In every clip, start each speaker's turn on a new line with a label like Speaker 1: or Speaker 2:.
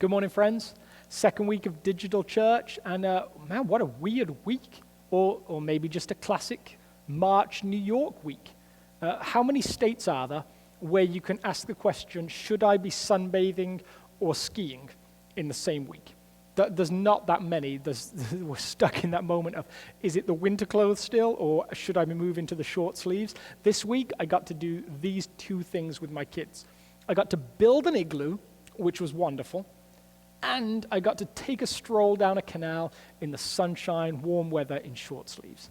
Speaker 1: Good morning, friends. Second week of digital church, and man, what a weird week, or maybe just a classic March New York week. How many states are there where you can ask the question, should I be sunbathing or skiing in the same week? There's not that many. We're stuck in that moment of, is it the winter clothes still, or should I be moving to the short sleeves? This week, I got to do these two things with my kids. I got to build an igloo, which was wonderful, and I got to take a stroll down a canal in the sunshine, warm weather in short sleeves.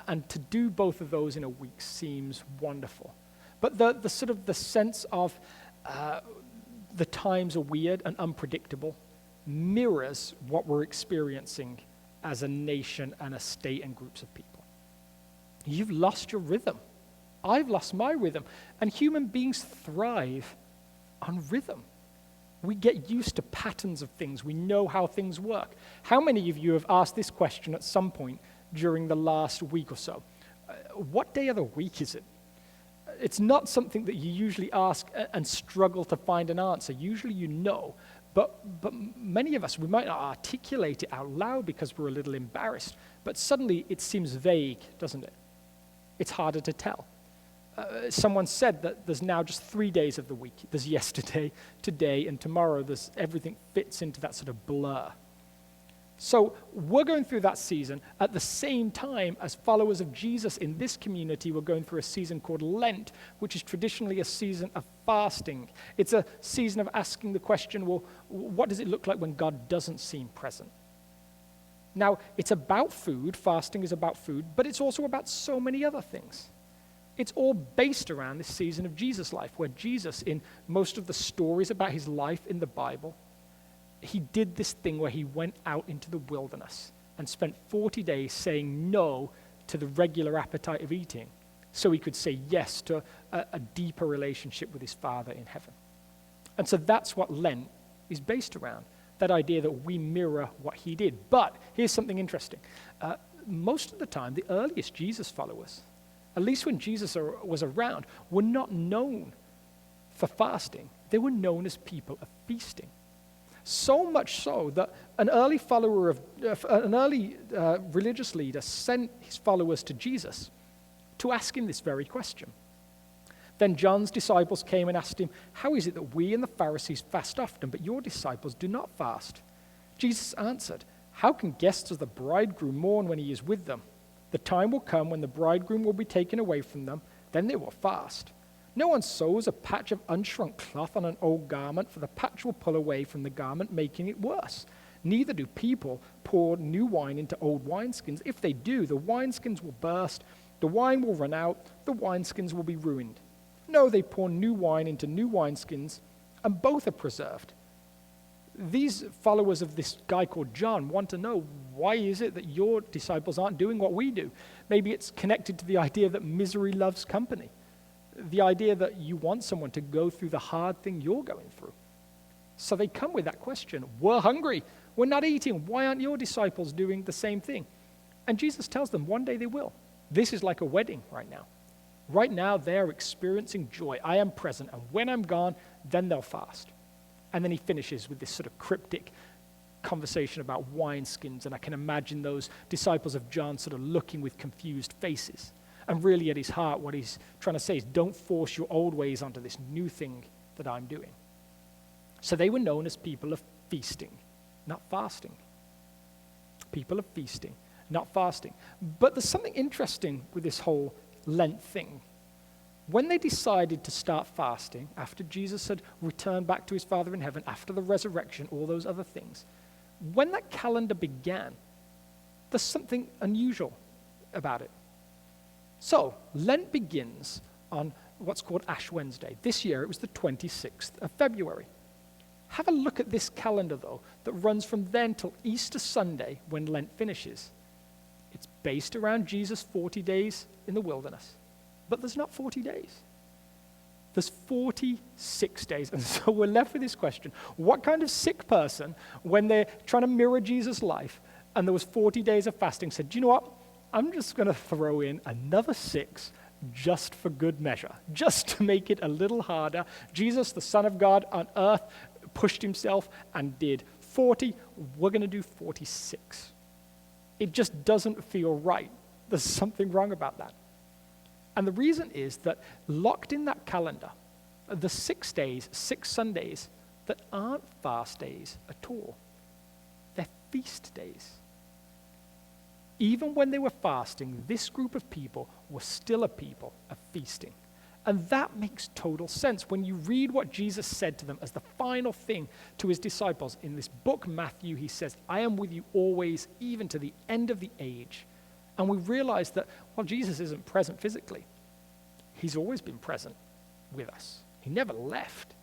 Speaker 1: And to do both of those in a week seems wonderful. But the sort of the sense of the times are weird and unpredictable mirrors what we're experiencing as a nation and a state and groups of people. You've lost your rhythm. I've lost my rhythm. And human beings thrive on rhythm. We get used to patterns of things. We know how things work. How many of you have asked this question at some point during the last week or so? What day of the week is it? It's not something that you usually ask and struggle to find an answer. Usually you know, but many of us, we might not articulate it out loud because we're a little embarrassed, but suddenly it seems vague, doesn't it? It's harder to tell. Someone said that there's now just 3 days of the week. There's yesterday, today, and tomorrow. Everything fits into that sort of blur. So we're going through that season at the same time as followers of Jesus in this community. We're going through a season called Lent, which is traditionally a season of fasting. It's a season of asking the question, well, what does it look like when God doesn't seem present? Now, it's about food. Fasting is about food, but it's also about so many other things. It's all based around this season of Jesus' life, where Jesus, in most of the stories about his life in the Bible, he did this thing where he went out into the wilderness and spent 40 days saying no to the regular appetite of eating so he could say yes to a deeper relationship with his Father in heaven. And so that's what Lent is based around, that idea that we mirror what he did. But here's something interesting. Most of the time, the earliest Jesus followers, at least when Jesus was around, were not known for fasting. They were known as people of feasting. So much so that an early religious leader sent his followers to Jesus to ask him this very question. Then John's disciples came and asked him, "How is it that we and the Pharisees fast often, but your disciples do not fast?" Jesus answered, "How can guests of the bridegroom mourn when he is with them? The time will come when the bridegroom will be taken away from them, then they will fast. No one sews a patch of unshrunk cloth on an old garment, for the patch will pull away from the garment, making it worse. Neither do people pour new wine into old wineskins. If they do, the wineskins will burst, the wine will run out, the wineskins will be ruined. No, they pour new wine into new wineskins, and both are preserved." These followers of this guy called John want to know, why is it that your disciples aren't doing what we do? Maybe it's connected to the idea that misery loves company, the idea that you want someone to go through the hard thing you're going through. So they come with that question. We're hungry. We're not eating. Why aren't your disciples doing the same thing? And Jesus tells them one day they will. This is like a wedding right now. Right now they're experiencing joy. I am present, and when I'm gone, then they'll fast. And then he finishes with this sort of cryptic conversation about wineskins, and I can imagine those disciples of John sort of looking with confused faces. And really at his heart, what he's trying to say is, don't force your old ways onto this new thing that I'm doing. So they were known as people of feasting, not fasting. People of feasting, not fasting. But there's something interesting with this whole Lent thing. When they decided to start fasting, after Jesus had returned back to his Father in heaven, after the resurrection, all those other things, when that calendar began, there's something unusual about it. So, Lent begins on what's called Ash Wednesday. This year, it was the 26th of February. Have a look at this calendar, though, that runs from then till Easter Sunday, when Lent finishes. It's based around Jesus' 40 days in the wilderness. But there's not 40 days. There's 46 days. And so we're left with this question. What kind of sick person, when they're trying to mirror Jesus' life, and there was 40 days of fasting, said, do you know what? I'm just going to throw in another 6 just for good measure, just to make it a little harder. Jesus, the Son of God on earth, pushed himself and did 40, we're going to do 46. It just doesn't feel right. There's something wrong about that. And the reason is that locked in that calendar, the 6 days, 6 Sundays that aren't fast days at all. They're feast days. Even when they were fasting, this group of people were still a people of feasting. And that makes total sense when you read what Jesus said to them as the final thing to his disciples. In this book, Matthew, he says, I am with you always, even to the end of the age. And we realize that, well, Jesus isn't present physically. He's always been present with us. He never left.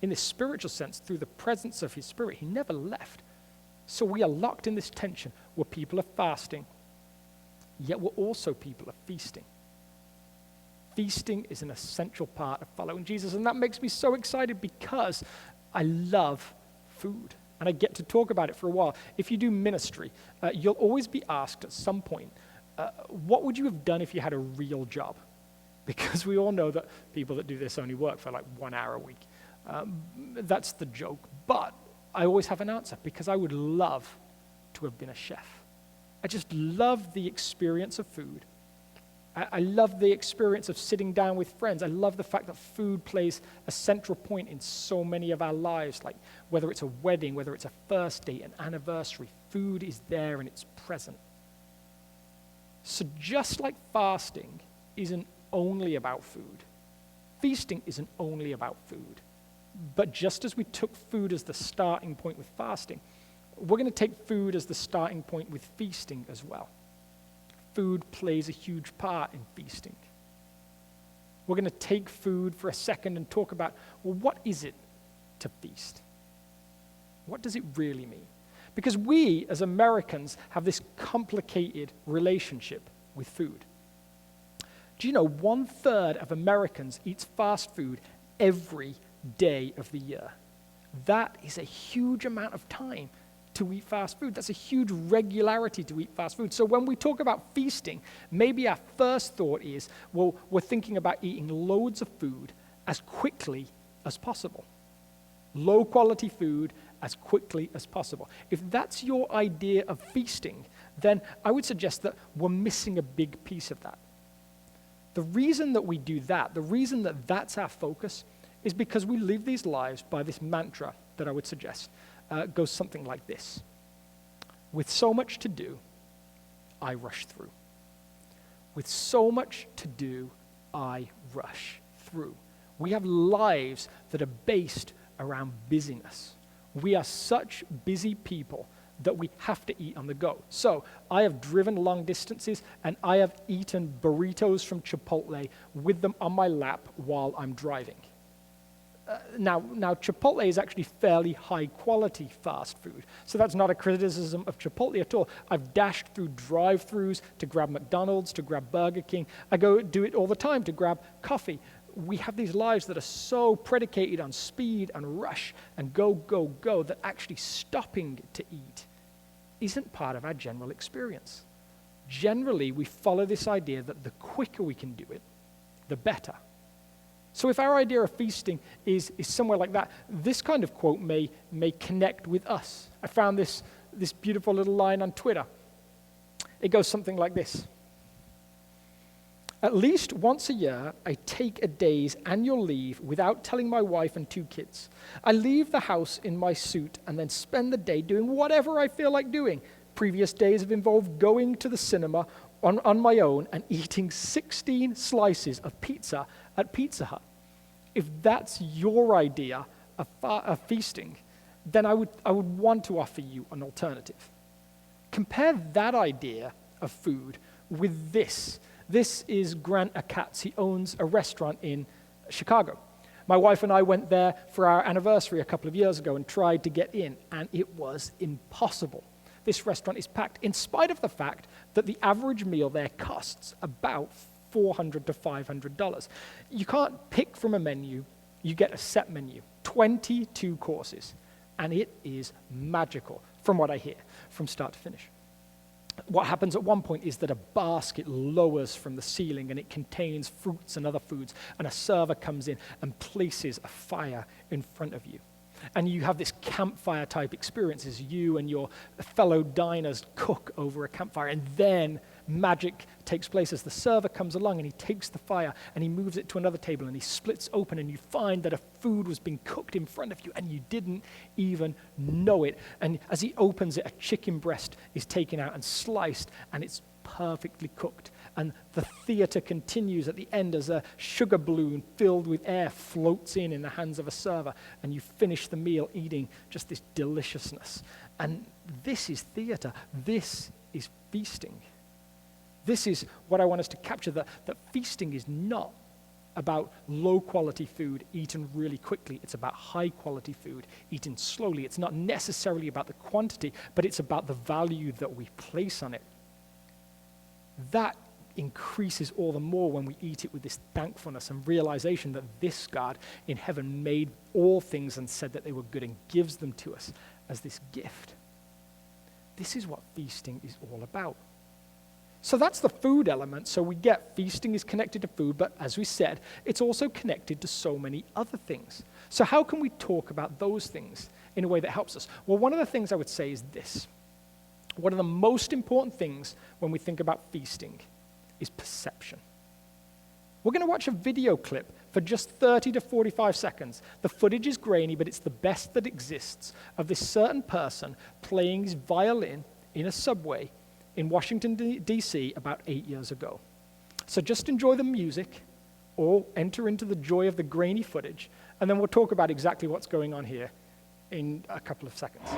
Speaker 1: In this spiritual sense, through the presence of his Spirit, he never left. So we are locked in this tension where people are fasting, yet we're also people of feasting. Feasting is an essential part of following Jesus, and that makes me so excited because I love food, and I get to talk about it for a while. If you do ministry, you'll always be asked at some point, what would you have done if you had a real job? Because we all know that people that do this only work for like 1 hour a week. That's the joke. But I always have an answer because I would love to have been a chef. I just love the experience of food. I love the experience of sitting down with friends. I love the fact that food plays a central point in so many of our lives, like whether it's a wedding, whether it's a first date, an anniversary, food is there and it's present. So just like fasting isn't only about food, feasting isn't only about food. But just as we took food as the starting point with fasting, we're going to take food as the starting point with feasting as well. Food plays a huge part in feasting. We're going to take food for a second and talk about, well, what is it to feast? What does it really mean? Because we, as Americans, have this complicated relationship with food. Do you know 1/3 of Americans eats fast food every day of the year? That is a huge amount of time to eat fast food. That's a huge regularity to eat fast food. So when we talk about feasting, maybe our first thought is, well, we're thinking about eating loads of food as quickly as possible. Low quality food as quickly as possible. If that's your idea of feasting, then I would suggest that we're missing a big piece of that. The reason that we do that, the reason that that's our focus, is because we live these lives by this mantra that I would suggest goes something like this. With so much to do, I rush through. With so much to do, I rush through. We have lives that are based around busyness. We are such busy people that we have to eat on the go. So I have driven long distances and I have eaten burritos from Chipotle with them on my lap while I'm driving. Now, Chipotle is actually fairly high-quality fast food, so that's not a criticism of Chipotle at all. I've dashed through drive-thrus to grab McDonald's, to grab Burger King. I go do it all the time to grab coffee. We have these lives that are so predicated on speed and rush and go, go, go that actually stopping to eat isn't part of our general experience. Generally, we follow this idea that the quicker we can do it, the better. So if our idea of feasting is somewhere like that, this kind of quote may connect with us. I found this beautiful little line on Twitter. It goes something like this. At least once a year, I take a day's annual leave without telling my wife and 2 kids. I leave the house in my suit and then spend the day doing whatever I feel like doing. Previous days have involved going to the cinema on my own and eating 16 slices of pizza at Pizza Hut. If that's your idea of feasting, then I would want to offer you an alternative. Compare that idea of food with this. This is Grant Achatz. He owns a restaurant in Chicago. My wife and I went there for our anniversary a couple of years ago and tried to get in, and it was impossible. This restaurant is packed, in spite of the fact that the average meal there costs about $400 to $500. You can't pick from a menu. You get a set menu, 22 courses, and it is magical, from what I hear, from start to finish. What happens at one point is that a basket lowers from the ceiling and it contains fruits and other foods, and a server comes in and places a fire in front of you. And you have this campfire type experience as you and your fellow diners cook over a campfire. And then magic takes place as the server comes along and he takes the fire and he moves it to another table and he splits open and you find that a food was being cooked in front of you and you didn't even know it. And as he opens it, a chicken breast is taken out and sliced and it's perfectly cooked. And the theater continues at the end as a sugar balloon filled with air floats in the hands of a server, and you finish the meal eating just this deliciousness. And this is theater. This is feasting. This is what I want us to capture, that feasting is not about low-quality food eaten really quickly. It's about high-quality food eaten slowly. It's not necessarily about the quantity, but it's about the value that we place on it. That increases all the more when we eat it with this thankfulness and realization that this God in heaven made all things and said that they were good and gives them to us as this gift. This is what feasting is all about. So that's the food element. So we get feasting is connected to food, but as we said, it's also connected to so many other things. So how can we talk about those things in a way that helps us? Well, one of the things I would say is this. One of the most important things when we think about feasting is perception. We're going to watch a video clip for just 30 to 45 seconds. The footage is grainy, but it's the best that exists of this certain person playing his violin in a subway in Washington, D.C. about 8 years ago. So just enjoy the music or enter into the joy of the grainy footage, and then we'll talk about exactly what's going on here in a couple of seconds.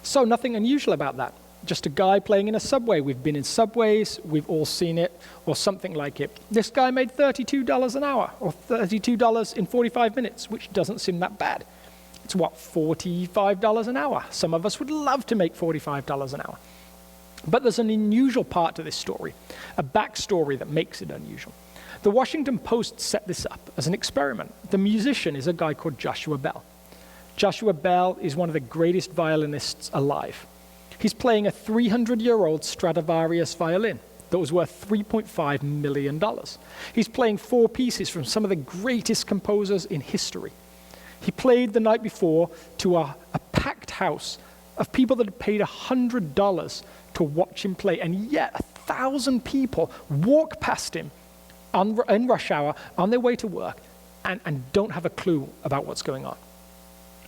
Speaker 1: So nothing unusual about that. Just a guy playing in a subway. We've been in subways, we've all seen it, or something like it. This guy made $32 an hour, or $32 in 45 minutes, which doesn't seem that bad. It's what, $45 an hour? Some of us would love to make $45 an hour. But there's an unusual part to this story, a backstory that makes it unusual. The Washington Post set this up as an experiment. The musician is a guy called Joshua Bell. Joshua Bell is one of the greatest violinists alive. He's playing a 300-year-old Stradivarius violin that was worth $3.5 million. He's playing 4 pieces from some of the greatest composers in history. He played the night before to a packed house of people that had paid $100 to watch him play, and yet 1,000 people walk past him in rush hour on their way to work and don't have a clue about what's going on.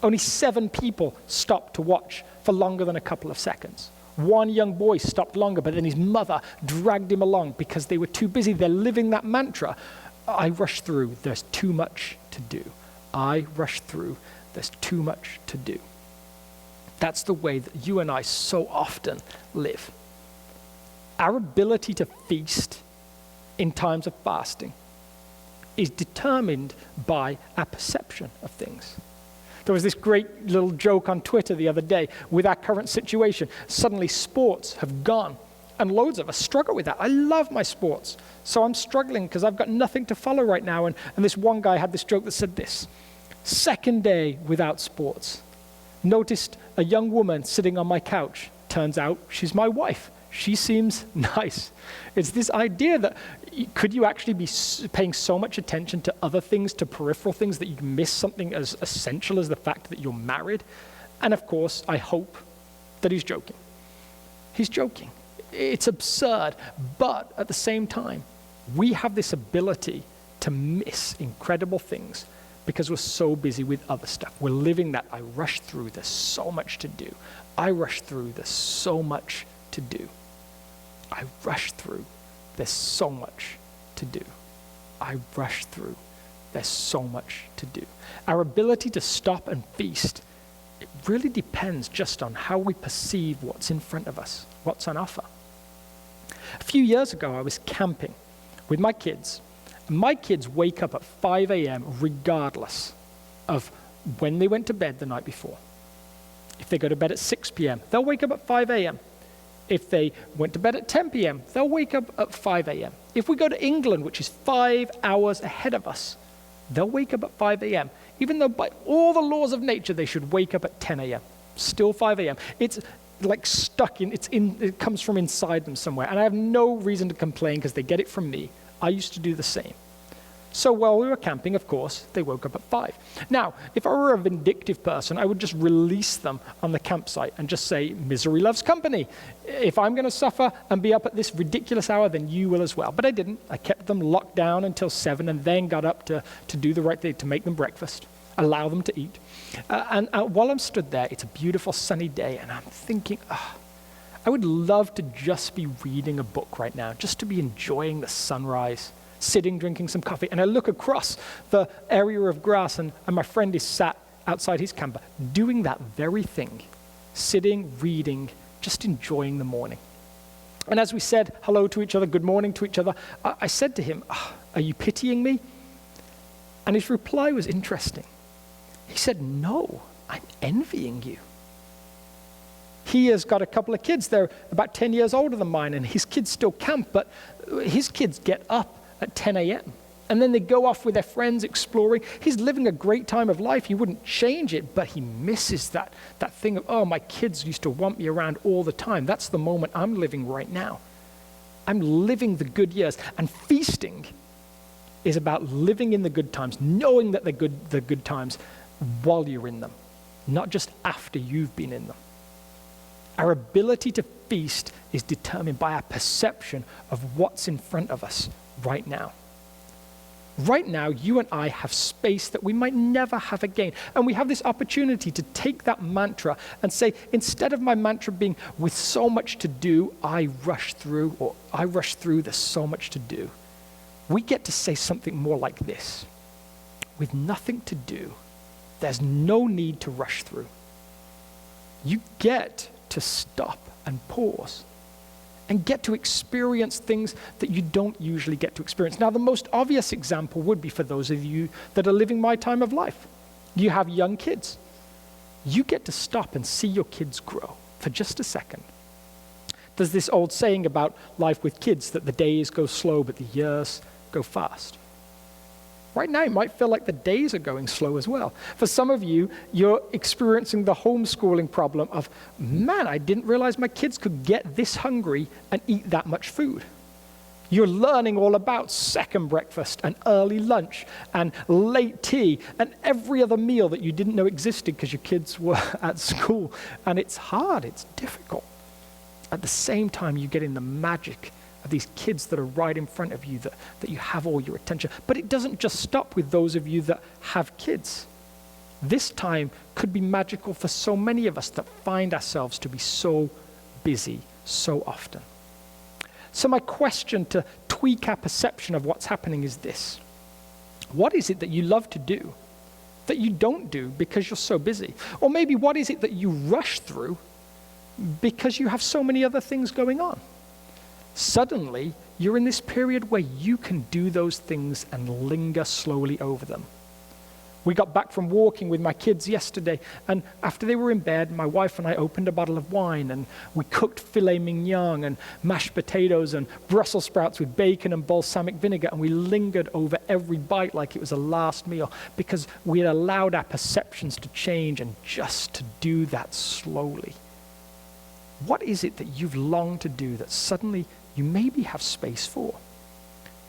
Speaker 1: Only 7 people stopped to watch for longer than a couple of seconds. One young boy stopped longer, but then his mother dragged him along because they were too busy. They're living that mantra. I rush through, there's too much to do. I rush through, there's too much to do. That's the way that you and I so often live. Our ability to feast in times of fasting is determined by our perception of things. There was this great little joke on Twitter the other day with our current situation. Suddenly sports have gone, and loads of us struggle with that. I love my sports, so I'm struggling because I've got nothing to follow right now. And this one guy had this joke that said this: second day without sports. Noticed a young woman sitting on my couch. Turns out she's my wife. She seems nice. It's this idea that could you actually be paying so much attention to other things, to peripheral things, that you miss something as essential as the fact that you're married? And of course, I hope that he's joking. He's joking. It's absurd. But at the same time, we have this ability to miss incredible things because we're so busy with other stuff. We're living that I rush through, there's so much to do. I rush through, there's so much to do. I rush through, there's so much to do. I rush through, there's so much to do. Our ability to stop and feast It really depends just on how we perceive what's in front of us, what's on offer. A few years ago, I was camping with my kids. My kids wake up at 5 a.m. regardless of when they went to bed the night before. If they go to bed at 6 p.m., they'll wake up at 5 a.m. If they went to bed at 10 p.m., they'll wake up at 5 a.m. If we go to England, which is 5 hours ahead of us, they'll wake up at 5 a.m. Even though by all the laws of nature, they should wake up at 10 a.m. Still 5 a.m. It's like stuck in, it comes from inside them somewhere. And I have no reason to complain because they get it from me. I used to do the same. So while we were camping, of course, they woke up at 5. Now, if I were a vindictive person, I would just release them on the campsite and just say, misery loves company. If I'm going to suffer and be up at this ridiculous hour, then you will as well. But I didn't. I kept them locked down until 7 and then got up to do the right thing, to make them breakfast, allow them to eat. And while I'm stood there, it's a beautiful sunny day, and I'm thinking, I would love to just be reading a book right now, just to be enjoying the sunrise, sitting, drinking some coffee. And I look across the area of grass, and my friend is sat outside his camper doing that very thing, sitting, reading, just enjoying the morning. And as we said hello to each other, good morning to each other, I said to him, are you pitying me? And his reply was interesting. He said, no, I'm envying you. He has got a couple of kids. They're about 10 years older than mine, and his kids still camp, but his kids get up at 10 a.m. And then they go off with their friends exploring. He's living a great time of life. He wouldn't change it, but he misses that thing of, oh, my kids used to want me around all the time. That's the moment I'm living right now. I'm living the good years. And feasting is about living in the good times, knowing that the good times while you're in them, not just after you've been in them. Our ability to feast is determined by our perception of what's in front of us right now. Right now, you and I have space that we might never have again. And we have this opportunity to take that mantra and say, instead of my mantra being, with so much to do, I rush through, or I rush through, there's so much to do. We get to say something more like this. With nothing to do, there's no need to rush through. You get to stop and pause and get to experience things that you don't usually get to experience. Now, the most obvious example would be for those of you that are living my time of life. You have young kids. You get to stop and see your kids grow for just a second. There's this old saying about life with kids that the days go slow, but the years go fast. Right now, it might feel like the days are going slow as well. For some of you, you're experiencing the homeschooling problem of, man, I didn't realize my kids could get this hungry and eat that much food. You're learning all about second breakfast and early lunch and late tea and every other meal that you didn't know existed because your kids were at school. And it's hard, it's difficult. At the same time, you're getting the magic of these kids that are right in front of you, that you have all your attention. But it doesn't just stop with those of you that have kids. This time could be magical for so many of us that find ourselves to be so busy so often. So my question to tweak our perception of what's happening is this. What is it that you love to do that you don't do because you're so busy? Or maybe what is it that you rush through because you have so many other things going on? Suddenly, you're in this period where you can do those things and linger slowly over them. We got back from walking with my kids yesterday, and after they were in bed, my wife and I opened a bottle of wine, and we cooked filet mignon and mashed potatoes and Brussels sprouts with bacon and balsamic vinegar, and we lingered over every bite like it was a last meal because we had allowed our perceptions to change and just to do that slowly. What is it that you've longed to do that suddenly you maybe have space for?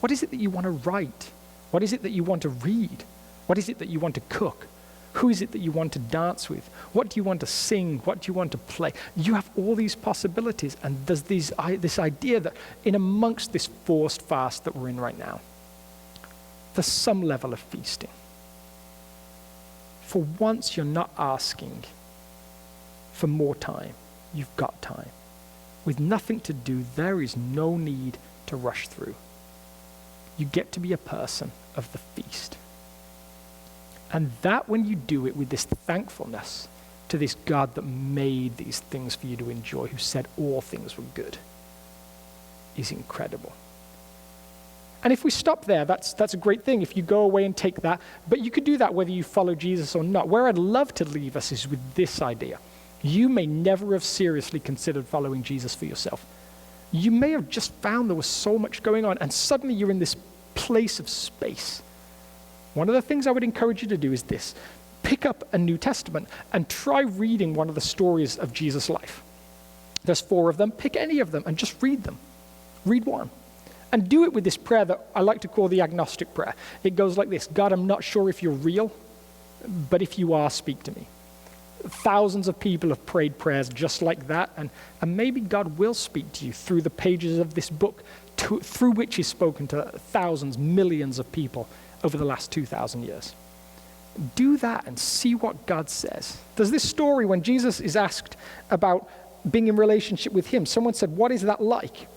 Speaker 1: What is it that you want to write? What is it that you want to read? What is it that you want to cook? Who is it that you want to dance with? What do you want to sing? What do you want to play? You have all these possibilities, and there's this idea that in amongst this forced fast that we're in right now, there's some level of feasting. For once, you're not asking for more time. You've got time. With nothing to do, there is no need to rush through. You get to be a person of the feast. And that when you do it with this thankfulness to this God that made these things for you to enjoy, who said all things were good, is incredible. And if we stop there, that's a great thing if you go away and take that. But you could do that whether you follow Jesus or not. Where I'd love to leave us is with this idea. You may never have seriously considered following Jesus for yourself. You may have just found there was so much going on, and suddenly you're in this place of space. One of the things I would encourage you to do is this. Pick up a New Testament and try reading one of the stories of Jesus' life. There's 4 of them. Pick any of them and just read them. Read one. And do it with this prayer that I like to call the agnostic prayer. It goes like this: God, I'm not sure if you're real, but if you are, speak to me. Thousands of people have prayed prayers just like that, and maybe God will speak to you through the pages of this book, through which he's spoken to thousands, millions of people over the last 2,000 years. Do that and see what God says. There's this story when Jesus is asked about being in relationship with him. Someone said, what is that like?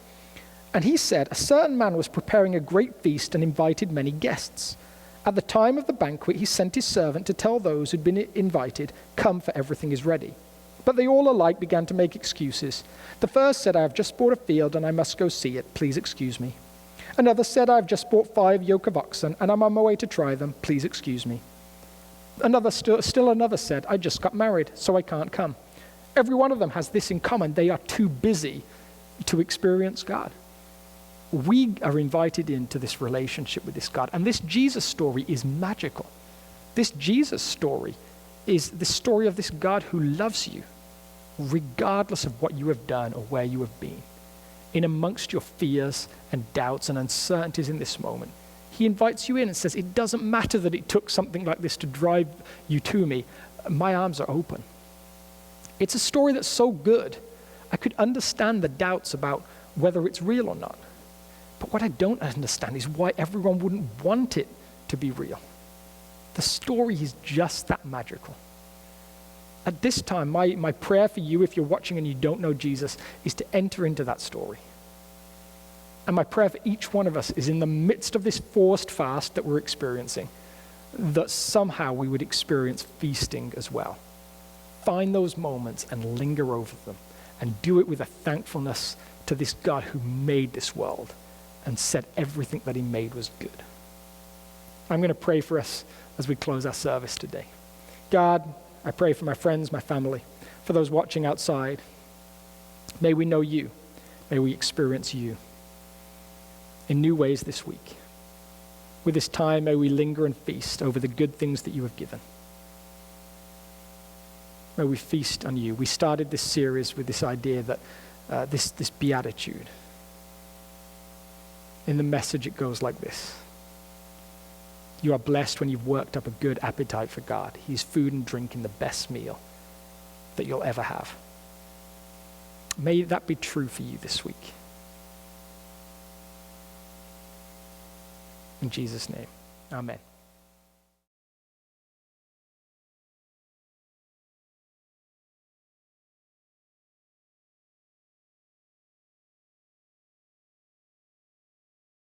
Speaker 1: And he said, a certain man was preparing a great feast and invited many guests. At the time of the banquet, he sent his servant to tell those who'd been invited, come, for everything is ready. But they all alike began to make excuses. The first said, I have just bought a field and I must go see it. Please excuse me. Another said, I have just bought 5 yoke of oxen and I'm on my way to try them. Please excuse me. Still another said, I just got married, so I can't come. Every one of them has this in common. They are too busy to experience God. We are invited into this relationship with this God. And this Jesus story is magical. This Jesus story is the story of this God who loves you, regardless of what you have done or where you have been. In amongst your fears and doubts and uncertainties in this moment, he invites you in and says, it doesn't matter that it took something like this to drive you to me. My arms are open. It's a story that's so good, I could understand the doubts about whether it's real or not. But what I don't understand is why everyone wouldn't want it to be real. The story is just that magical. At this time, my prayer for you, if you're watching and you don't know Jesus, is to enter into that story. And my prayer for each one of us is in the midst of this forced fast that we're experiencing, that somehow we would experience feasting as well. Find those moments and linger over them, and do it with a thankfulness to this God who made this world and said everything that he made was good. I'm going to pray for us as we close our service today. God, I pray for my friends, my family, for those watching outside. May we know you. May we experience you in new ways this week. With this time, may we linger and feast over the good things that you have given. May we feast on you. We started this series with this idea that this beatitude. In the message, it goes like this. You are blessed when you've worked up a good appetite for God. He's food and drink in the best meal that you'll ever have. May that be true for you this week. In Jesus' name, amen.